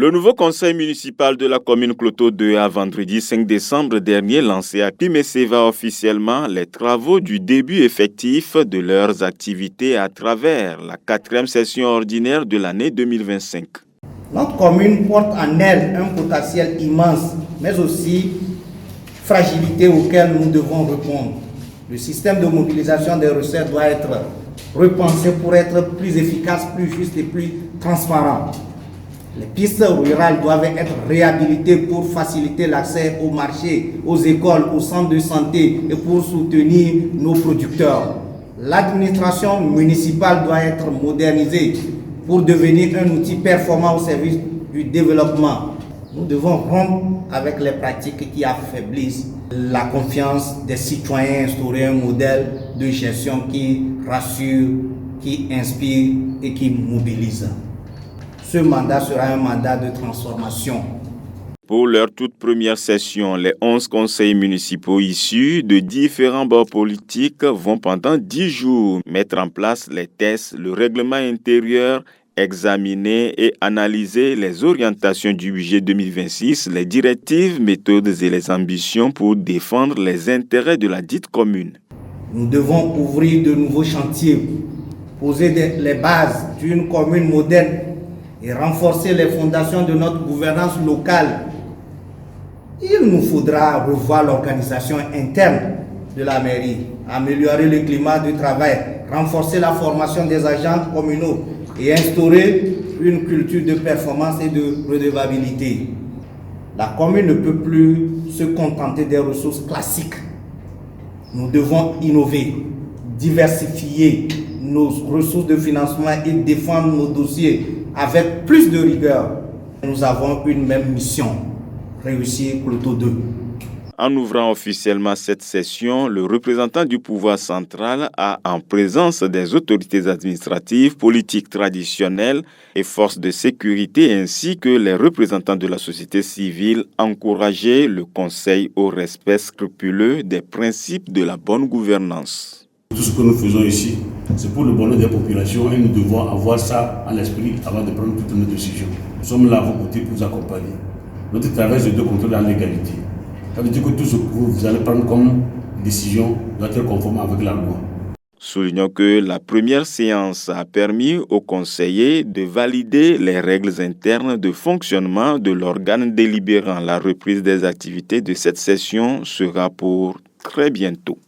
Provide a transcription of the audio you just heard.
Le nouveau conseil municipal de la commune Cloto 2 a vendredi 5 décembre dernier lancé à Pimeseva officiellement les travaux du début effectif de leurs activités à travers la 4e session ordinaire de l'année 2025. Notre commune porte en elle un potentiel immense, mais aussi fragilité auxquelles nous devons répondre. Le système de mobilisation des recettes doit être repensé pour être plus efficace, plus juste et plus transparent. Les pistes rurales doivent être réhabilitées pour faciliter l'accès aux marchés, aux écoles, aux centres de santé et pour soutenir nos producteurs. L'administration municipale doit être modernisée pour devenir un outil performant au service du développement. Nous devons rompre avec les pratiques qui affaiblissent la confiance des citoyens, instaurer un modèle de gestion qui rassure, qui inspire et qui mobilise. Ce mandat sera un mandat de transformation. Pour leur toute première session, les 11 conseils municipaux issus de différents bords politiques vont pendant 10 jours mettre en place les tests, le règlement intérieur, examiner et analyser les orientations du budget 2026, les directives, méthodes et les ambitions pour défendre les intérêts de la dite commune. Nous devons ouvrir de nouveaux chantiers, poser les bases d'une commune moderne et renforcer les fondations de notre gouvernance locale. Il nous faudra revoir l'organisation interne de la mairie, améliorer le climat de travail, renforcer la formation des agents communaux et instaurer une culture de performance et de redevabilité. La commune ne peut plus se contenter des ressources classiques. Nous devons innover, diversifier nos ressources de financement et défendre nos dossiers avec plus de rigueur. Nous avons une même mission, réussir Cloto 2. En ouvrant officiellement cette session, le représentant du pouvoir central a, en présence des autorités administratives, politiques traditionnelles et forces de sécurité ainsi que les représentants de la société civile, encouragé le Conseil au respect scrupuleux des principes de la bonne gouvernance. Tout ce que nous faisons ici, c'est pour le bonheur des populations et nous devons avoir ça à l'esprit avant de prendre toutes nos décisions. Nous sommes là à vos côtés pour vous accompagner. Notre travail, c'est de contrôler la légalité. Ça veut dire que tout ce que vous allez prendre comme décision doit être conforme avec la loi. Soulignons que la première séance a permis aux conseillers de valider les règles internes de fonctionnement de l'organe délibérant. La reprise des activités de cette session sera pour très bientôt.